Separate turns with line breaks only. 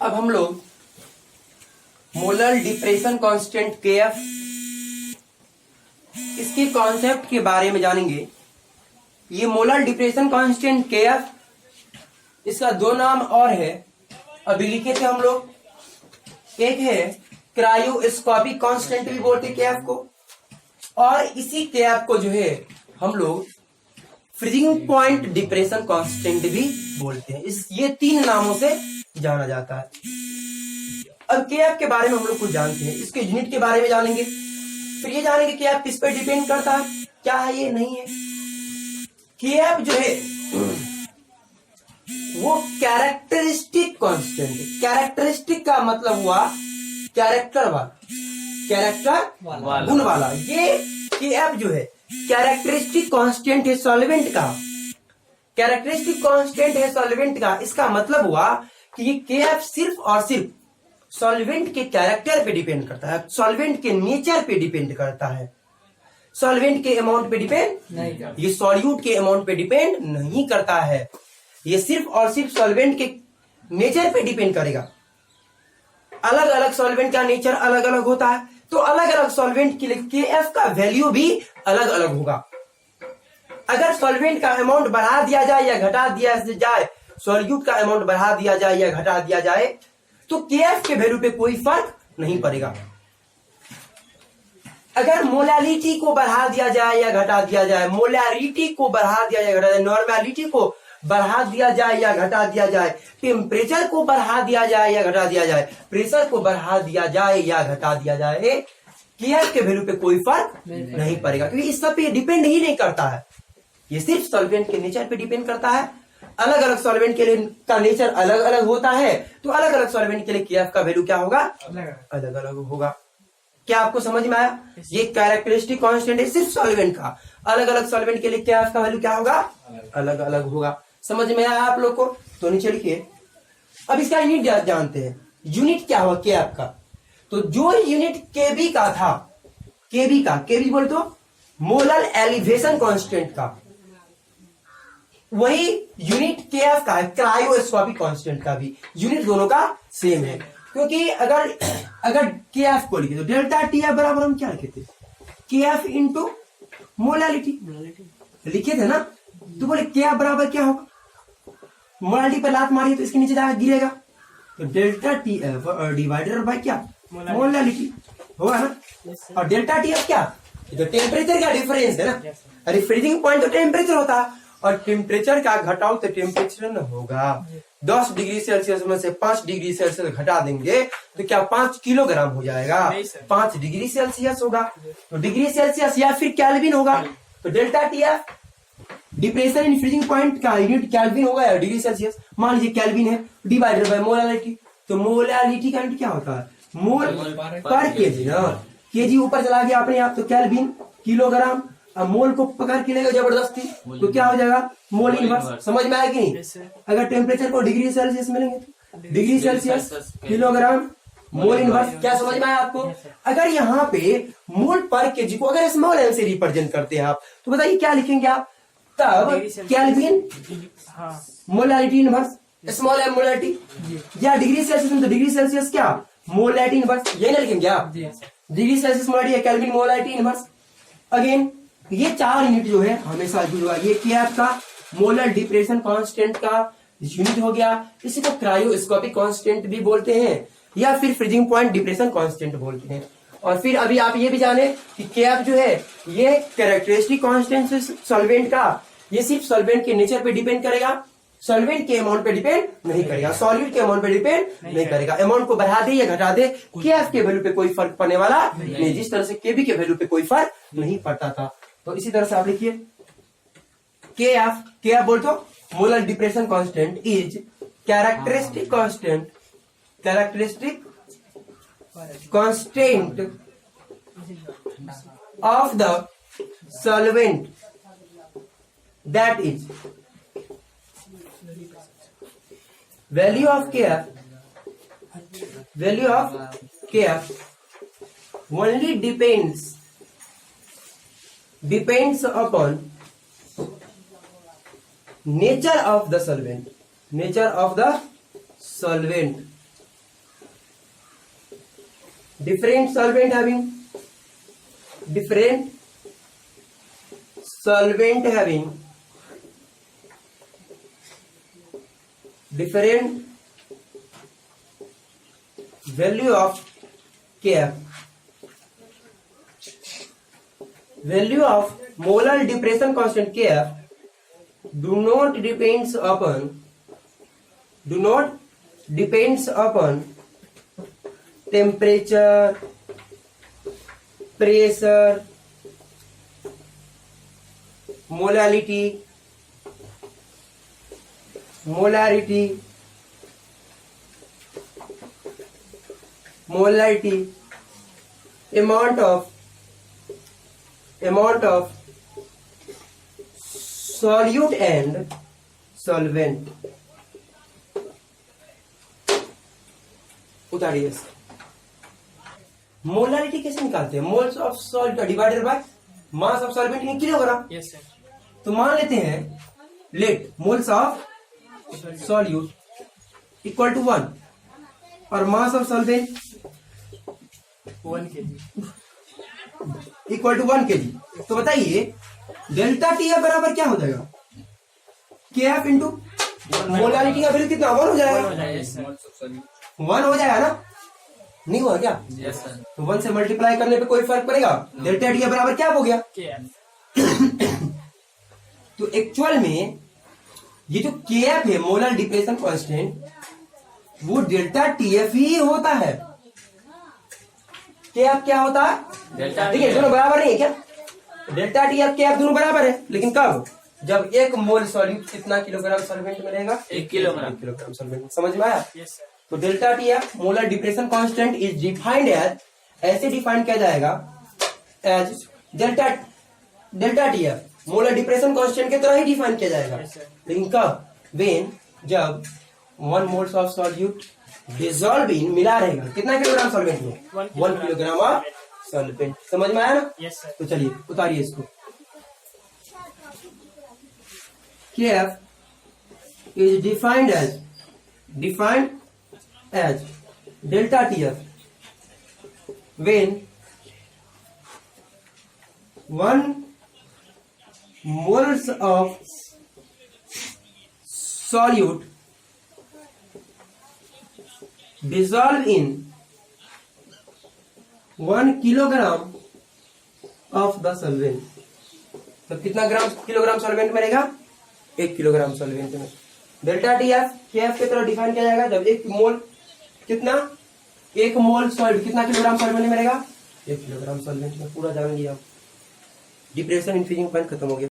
अब हम लोग मोलर डिप्रेशन कांस्टेंट केएफ इसके कॉन्सेप्ट के बारे में जानेंगे। ये मोलर डिप्रेशन कांस्टेंट केएफ, इसका दो नाम और है, अभी लिखे थे हम लोग। एक है क्रायोस्कोपिक कांस्टेंट भी बोलते केएफ को, और इसी केएफ को जो है हम लोग फ्रीजिंग पॉइंट डिप्रेशन कांस्टेंट भी बोलते हैं। ये तीन नामों से जाना जाता है। अब केएफ के बारे में हम लोग कुछ जानते हैं, इसके यूनिट के बारे में जानेंगे, फिर ये जानेंगे केएफ किस पर डिपेंड करता है, क्या है ये नहीं है। केएफ जो है वो कैरेक्टरिस्टिक कांस्टेंट है। कैरेक्टरिस्टिक का मतलब हुआ कैरेक्टर वाला, कैरेक्टर गुण वाला। ये केएफ जो है कैरेक्टरिस्टिक कांस्टेंट है सॉल्वेंट का, कैरेक्टरिस्टिक कांस्टेंट है सॉल्वेंट का। इसका मतलब हुआ कि ये केएफ सिर्फ और सिर्फ सॉल्वेंट के कैरेक्टर पे डिपेंड करता है, सॉल्वेंट के नेचर पे डिपेंड करता है, सॉल्वेंट के अमाउंट पे डिपेंड नहीं करता। ये सॉल्यूट के अमाउंट पे डिपेंड नहीं करता है, ये सिर्फ और सिर्फ सॉल्वेंट के नेचर पे डिपेंड करेगा। अलग अलग सॉल्वेंट का नेचर अलग अलग होता है, तो अलग अलग सॉल्वेंट के लिए केएफ का वैल्यू भी अलग अलग होगा। अगर सॉल्वेंट का अमाउंट बढ़ा दिया जाए या घटा दिया जाए, सॉल्यूट का अमाउंट बढ़ा दिया जाए या घटा दिया जाए, तो केएफ के वैल्यू पे कोई फर्क नहीं पड़ेगा। अगर मोलालिटी को बढ़ा दिया जाए या घटा दिया जाए, मोलारिटी को बढ़ा दिया जाए, घटा दिया, नॉर्मेलिटी को बढ़ा दिया जाए या घटा दिया जाए, टेम्परेचर को बढ़ा दिया जाए या घटा दिया जाए, प्रेशर को बढ़ा दिया जाए या घटा दिया जाए, केएफ के वैल्यू पे कोई फर्क नहीं पड़ेगा, क्योंकि इस सब पे डिपेंड ही नहीं करता है। ये सिर्फ सॉल्वेंट के नेचर पे डिपेंड करता है। अलग अलग सॉल्वेंट के लिए का नेचर अलग अलग होता है, तो अलग अलग सॉल्वेंट के लिए केएफ का वैल्यू क्या होगा, अलग अलग होगा। क्या आपको समझ में आया? ये कैरेक्टरिस्टिक कांस्टेंट है सिर्फ सॉल्वेंट का, अलग अलग सॉल्वेंट के लिए केएफ का वैल्यू क्या होगा, अलग अलग होगा। समझ में आया आप लोग को? तो नीचे लिखिए। अब इसका यूनिट जानते हैं। यूनिट क्या हुआ केएफ का? तो जो यूनिट केबी का था, केबी बोल तो मोलर एलिवेशन कांस्टेंट का, वही यूनिट केएफ का है, क्रायोस्कोपिक कांस्टेंट का भी। यूनिट दोनों का सेम है, क्योंकि अगर केएफ को लिखे तो डेल्टा टीएफ बराबर हम क्या लिखे थे, केएफ इंटू मोलालिटी लिखे थे ना। तो बोले केएफ बराबर क्या होगा, मोलालिटी पर लात मारी तो इसके नीचे जाकर गिरेगा, तो डेल्टा टीएफ डिवाइडेड बाय क्या, मोलालिटी होगा ना। और डेल्टा टीएफ क्या, तो टेम्परेचर का डिफरेंस है ना। अरे फ्रीजिंग पॉइंट तो टेम्परेचर होता है, और टेम्परेचर का घटाओ तो टेम्परेचर न होगा। 10 डिग्री सेल्सियस में से 5 डिग्री सेल्सियस घटा देंगे तो क्या 5 किलोग्राम हो जाएगा, 5 डिग्री सेल्सियस होगा। तो डिग्री सेल्सियस या फिर केल्विन होगा, तो delta TF depression in freezing point का यूनिट केल्विन होगा या डिग्री सेल्सियस। मान लीजिए केल्विन है, डिवाइडेड बाय मोलालिटी, तो मोलालिटी का यूनिट क्या होता है, मोल पर केजी ना। केजी ऊपर चला गया अपने आप, तो केल्विन किलोग्राम। अब मोल को पकड़ के लेगा जबरदस्ती, तो क्या हो जाएगा, मोल इनवर्स। समझ में आया कि नहीं? अगर टेम्परेचर को डिग्री सेल्सियस में लेंगे तो degree Celsius kilogram mole inverse. क्या समझ में आया आपको? अगर यहाँ पे मोल पर केजी को अगर स्मॉल एम से रिप्रेजेंट करते हैं आप, तो बताइए क्या लिखेंगे आप, तब kelvin molality inverse, small M molality, या डिग्री सेल्सियस में तो डिग्री सेल्सियस क्या, मोलालिटी इनवर्स, ये ना लिखेंगे आप, डिग्री सेल्सियस मोलालिटी या केल्विन मोलालिटी इनवर्स। अगेन ये चार यूनिट जो है हमेशा यूज होगा। ये केएफ का मोलर डिप्रेशन कांस्टेंट का यूनिट हो गया, इसी को क्रायोस्कोपिक कांस्टेंट भी बोलते हैं, या फिर फ्रीजिंग पॉइंट डिप्रेशन कांस्टेंट बोलते हैं। और फिर अभी आप ये भी जाने कि केएफ जो है ये कैरेक्टरिस्टिक कांस्टेंट सॉल्वेंट का, ये सिर्फ सॉल्वेंट के नेचर पे डिपेंड करेगा, सॉल्वेंट के अमाउंट पे डिपेंड नहीं करेगा, सॉल्यूट के अमाउंट पे डिपेंड नहीं करेगा। अमाउंट को बढ़ा दे या घटा दे, केएफ के वैल्यू पे कोई फर्क पड़ने वाला नहीं, जिस तरह से केबी के वैल्यू पे कोई फर्क नहीं पड़ता था। तो इसी तरह से आप लिखिए केएफ बोल तो molar depression constant is characteristic constant of the solvent that is value of KF only depends upon nature of the solvent different solvent having different solvent having different value of Kf, value of molar depression constant Kf do not depends upon temperature, pressure, molarity, amount of solute and solvent. उतारिए। Molarity कैसे निकालते हैं? Moles of salt divided by mass of solvent in kilogram.
Yes sir.
तो मान लेते हैं let moles of solute equal to 1 और mass of solvent
1 kg
equal to 1 kg। तो बताइए डेल्टा टी एफ बराबर क्या हो जाएगा? के एफ इंटू मोलारिटी का वैल्यू कितना? 1 हो जाएगा।
Yes sir.
1 हो जाएगा ना? नहीं हुआ क्या?
Yes sir.
तो 1 से मल्टीप्लाई करने पे कोई फर्क पड़ेगा? डेल्टा टी एफ बराबर क्या हो गया?
KF।
तो एक्चुअल में ये जो के एफ है मोलर डिप्रेशन कांस्टेंट, वो डेल्टा टी एफ ही होता है। के एफ क्या होता है?
डेल्टा
ठीक है, दोनों बराबर नहीं है क्या? डेल्टा टी एफ के एफ दोनों बराबर है, लेकिन कब? जब एक मोल सॉल्यूट कितना किलोग्राम सॉल्वेंट में रहेगा?
1 किलोग्राम।
1 kilogram solvent. समझ में आया?
Yes sir.
तो delta T F molar depression constant is defined as, ऐसे डिफाइन किया जाएगा as delta T F molar depression constant की तरह ही डिफाइन किया जाएगा।
Yes, sir.
लेकिन कब? वेन जब 1 moles of solute dissolve in, मिला रहेगा कितना किलोग्राम सॉल्वेंट में? 1 किलोग्राम ऑफ सॉल्वेंट। समझ में आया ना?
Yes sir.
तो चलिए उतारिए इसको। Kf is defined as delta Tf when 1 moles of solute dissolve in 1 kilogram of the solvent। तो कितना किलोग्राम सॉल्वेंट में रहेगा? 1 किलोग्राम सॉल्वेंट में। डेल्टा टी एफ के एफ की तरह डिफाइन किया जाएगा जब एक मोल सॉल्ट कितना किलोग्राम सॉल्वेंट में रहेगा? 1 किलोग्राम सॉल्वेंट में। पूरा जान लिया। डिप्रेशन इन्फ्यूजिंग पॉइंट खत्म हो गया।